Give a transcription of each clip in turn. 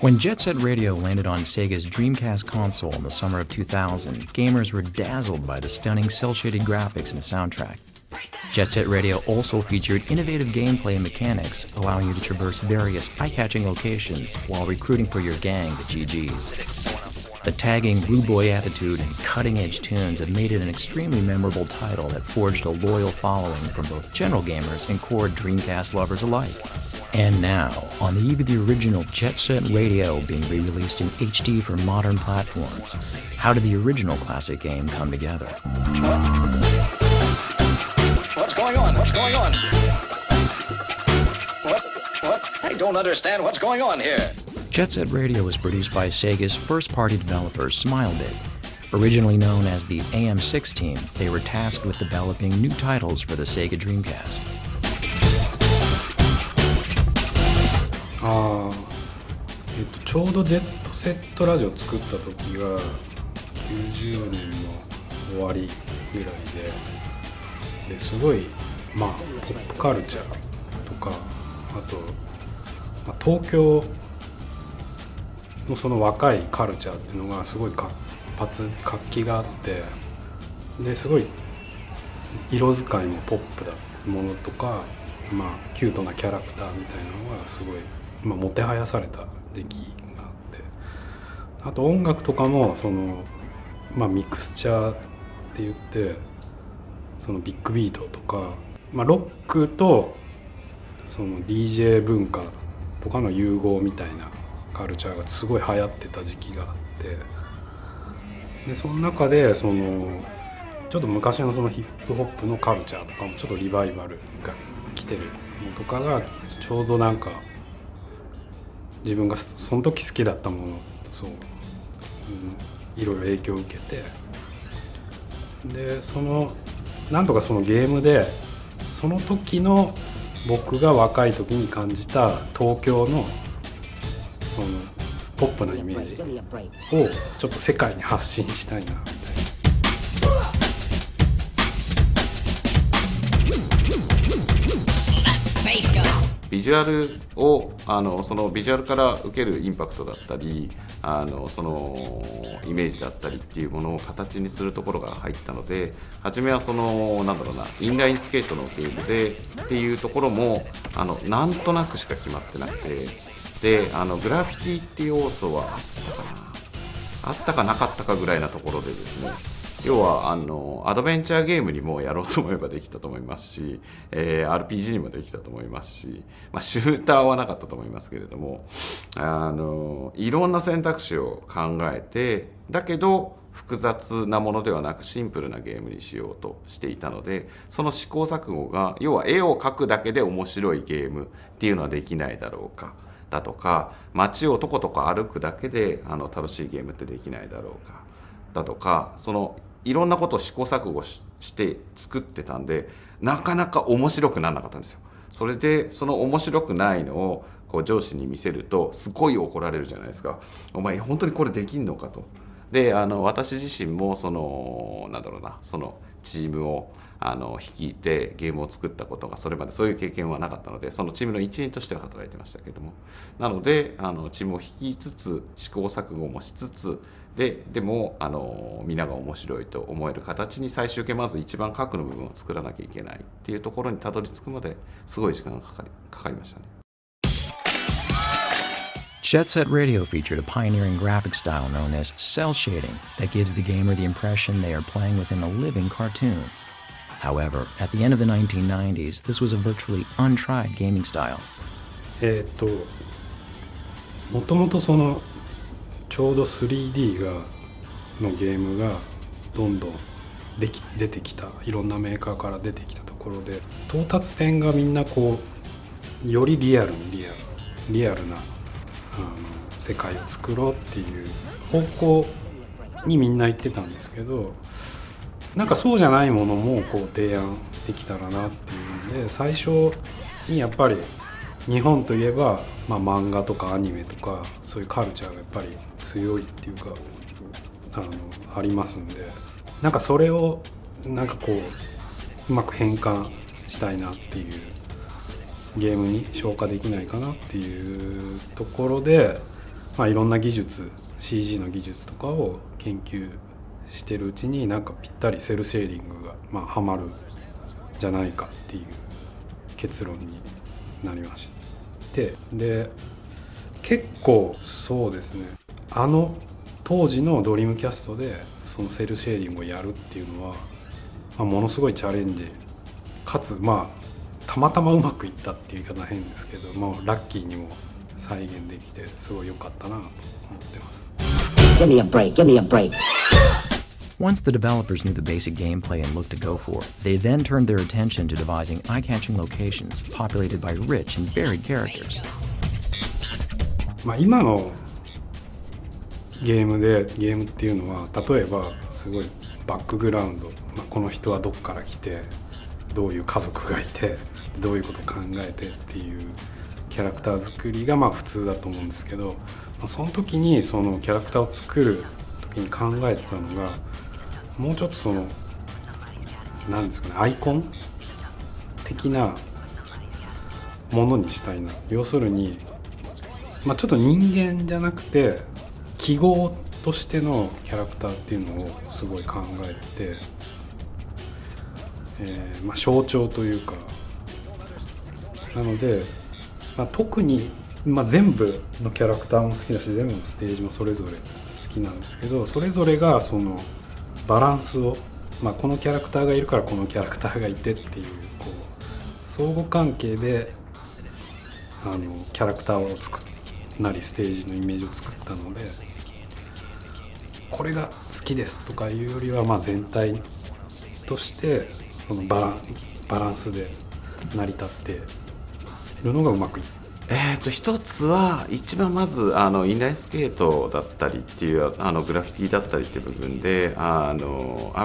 When Jet Set Radio landed on Sega's Dreamcast console in the summer of 2000, gamers were dazzled by the stunning cel-shaded graphics and soundtrack. Jet Set Radio also featured innovative gameplay mechanics, allowing you to traverse various eye-catching locations while recruiting for your gang, the GGs. The tagging rude boy attitude and cutting-edge tunes have made it an extremely memorable title that forged a loyal following from both general gamers and core Dreamcast lovers alike. And now, on the eve of the original Jet Set Radio being re-released in HD for modern platforms, how did the original classic game come together? What's going on? What's going on? What? I don't understand what's going on here. Jet Set Radio was produced by Sega's first-party developer, Smilebit. Originally known as the AM6 team, they were tasked with developing new titles for the Sega Dreamcast. ちょうどジェットセットラジオ作った時が90年の終わりぐらいですごいポップカルチャーとかあと、東京のその若いカルチャーっていうのがすごい活気があってですごい色使いもポップだものとか、キュートなキャラクターみたいなのがすごい、もてはやされた時期があってあと音楽とかもその、ミクスチャーって言ってそのビッグビートとか、ロックとその DJ 文化とかの融合みたいなカルチャーがすごい流行ってた時期があってでその中でそのちょっと昔のそのヒップホップのカルチャーとかもちょっとリバイバルが来てるのとかがちょうどなんか自分がその時好きだったものいろいろ影響を受けてでなんとかそのゲームでその時の僕が若い時に感じた東京のそのポップなイメージをちょっと世界に発信したいなみたいな。ビジュアルをそのビジュアルから受けるインパクトだったりそのイメージだったりっていうものを形にするところが入ったので初めはそのインラインスケートのゲームでっていうところもなんとなくしか決まってなくてでグラフィティっていう要素はあったかなかったかぐらいなところでですね要はアドベンチャーゲームにもやろうと思えばできたと思いますし、RPG にもできたと思いますし、シューターはなかったと思いますけれどもいろんな選択肢を考えてだけど複雑なものではなくシンプルなゲームにしようとしていたのでその試行錯誤が要は絵を描くだけで面白いゲームっていうのはできないだろうかだとか街をとことこ歩くだけで楽しいゲームってできないだろうかだとかいろんなことを試行錯誤して作ってたんでなかなか面白くならなかったんですよ。それでその面白くないのを上司に見せるとすごい怒られるじゃないですか。お前本当にこれできんのかと。で私自身もそのチームを率いてゲームを作ったことがそれまでそういう経験はなかったのでそのチームの一員としては働いてましたけれどもなのでチームを率いつつ試行錯誤もしつつでもみんなが面白いと思える形に最終形まず一番核の部分を作らなきゃいけないっていうところにたどり着くまですごい時間がかかりましたね。Jet Set Radio featured a pioneering graphic style known as cel shading that gives the gamer the impression they are playing within a living cartoon. However, at the end of the 1990s, this was a virtually untried gaming style. もともとちょうど 3D のゲームがどんどん出てきたいろんなメーカーから出てきたところで到達点がみんなよりリアルな世界を作ろうっていう方向にみんな言ってたんですけどなんかそうじゃないものも提案できたらなっていうので最初にやっぱり日本といえば、漫画とかアニメとかそういうカルチャーがやっぱり強いっていうかありますんでなんかそれをなんかうまく変換したいなっていうゲームに消化できないかなっていうところで、いろんな技術 CG の技術とかを研究してるうちになんかぴったりセルシェーディングがはまるんじゃないかっていう結論になりました。で結構そうですね、当時のドリームキャストでそのセルシェーディングをやるっていうのは、ものすごいチャレンジかつたまたまうまくいったっていう言い方は変ですけど、ラッキーにも再現できてすごい良かったなと思ってます。 Give me a break, give me a break. Once the developers knew the basic gameplay and look to go for, they then turned their attention to devising eye-catching locations populated by rich and varied characters. 今のゲームっていうのは、例えばすごいバックグラウンド、この人はどこから来てどういう家族がいてどういうことを考えてっていうキャラクター作りが普通だと思うんですけど、その時にそのキャラクターを作る時に考えてたのが、もうちょっとなんですかね、アイコン的なものにしたいな。要するに、ちょっと人間じゃなくて記号としてのキャラクターっていうのをすごい考えてて、象徴というか、なので、特に、全部のキャラクターも好きだし全部のステージもそれぞれ好きなんですけど、それぞれがそのバランスを、このキャラクターがいるからこのキャラクターがいてっていう、相互関係でキャラクターを作なりステージのイメージを作ったので、これが好きですとかいうよりは、全体としてそのバランスで成り立っているのがうまくいって、一つは一番まずインラインスケートだったりっていうグラフィティだったりっていう部分でア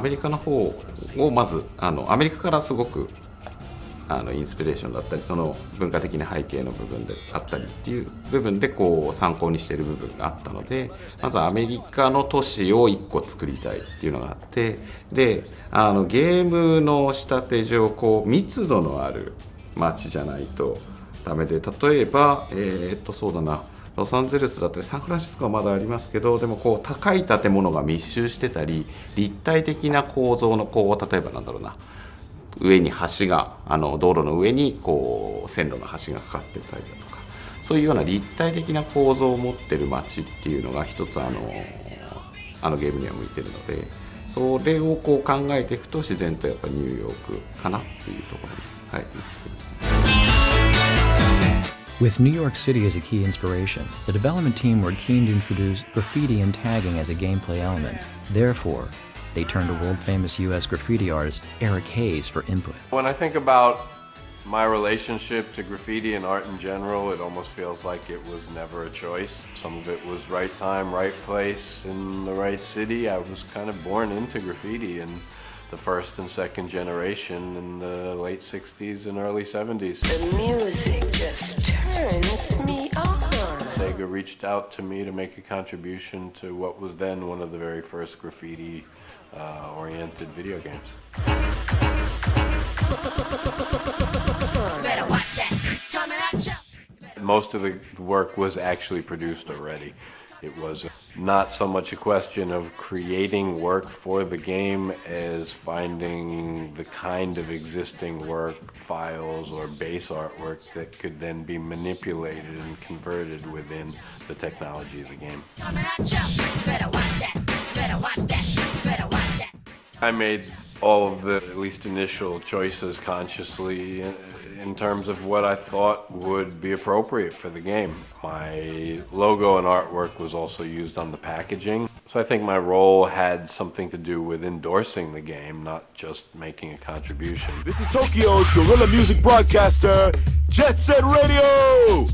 メリカの方をまずアメリカからすごくインスピレーションだったりその文化的な背景の部分であったりっていう部分で参考にしている部分があったので、まずアメリカの都市を1個作りたいっていうのがあって、でゲームの仕立て上密度のある街じゃないとダメで、例えばそうだな、ロサンゼルスだったりサンフランシスコはまだありますけど、でも高い建物が密集してたり立体的な構造の例えばなんだろうな、上に橋が道路の上に線路の橋がかかってたりだとか、そういうような立体的な構造を持ってる街っていうのが一つゲームには向いてるので、それを考えていくと自然とやっぱニューヨークかなっていうところに、行き着きました。With New York City as a key inspiration, the development team were keen to introduce graffiti and tagging as a gameplay element. Therefore, they turned to world-famous U.S. graffiti artist Eric Hayes for input. When I think about my relationship to graffiti and art in general, it almost feels like it was never a choice. Some of it was right time, right place, in the right city. I was kind of born into graffiti in the first and second generation in the late 60s and early 70s. The music just turns me on. Sega reached out to me to make a contribution to what was then one of the very first graffiti oriented video games. Most of the work was actually produced already. It was not so much a question of creating work for the game as finding the kind of existing work, files or base artwork that could then be manipulated and converted within the technology of the game. I made all of the at least initial choices consciously in terms of what I thought would be appropriate for the game. My logo and artwork was also used on the packaging, so I think my role had something to do with endorsing the game, not just making a contribution. This is Tokyo's guerrilla music broadcaster, Jet Set Radio!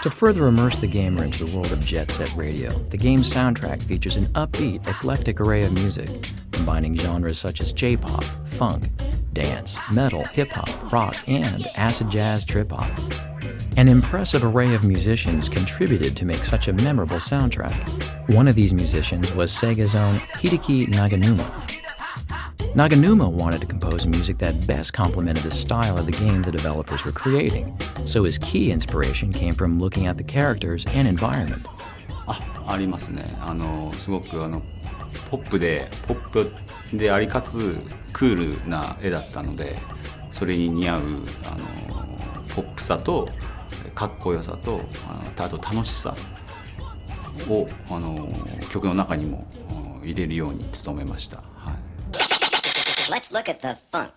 To further immerse the gamer into the world of Jet Set Radio, the game's soundtrack features an upbeat, eclectic array of music, combining genres such as J-pop, funk, dance, metal, hip-hop, rock, and acid jazz trip-hop. An impressive array of musicians contributed to make such a memorable soundtrack. One of these musicians was Sega's own Hideki Naganuma. Naganuma wanted to compose music that best complemented the style of the game the developers were creating, so his key inspiration came from looking at the characters and environment. ありますね。すごくポップでありかつクールな絵だったので、それに似合うポップさとかっこよさとあと楽しさを曲の中にも入れるように努めました。はい、Let's look at the funk.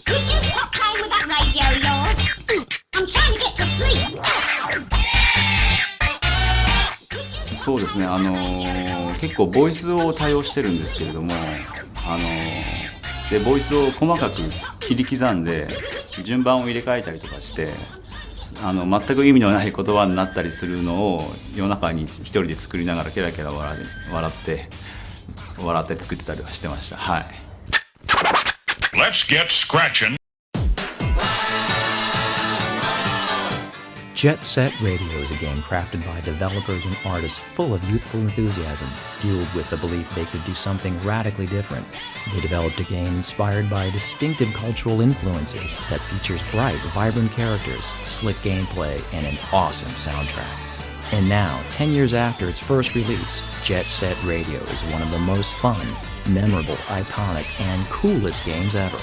Could you stop playing with that radio, yours? I'm trying to get to sleep. そうですね、結構ボイスを多用してるんですけれども、でボイスを細かく切り刻んで順番を入れ替えたりとかして、全く意味のない言葉になったりするのを夜中に一人で作りながらケラケラ笑って作ってたりはしてました。はい。Let's get scratching. Jet Set Radio is a game crafted by developers and artists full of youthful enthusiasm, fueled with the belief they could do something radically different. They developed a game inspired by distinctive cultural influences that features bright, vibrant characters, slick gameplay, and an awesome soundtrack. And now, 10 years after its first release, Jet Set Radio is one of the most fun, memorable, iconic, and coolest games ever.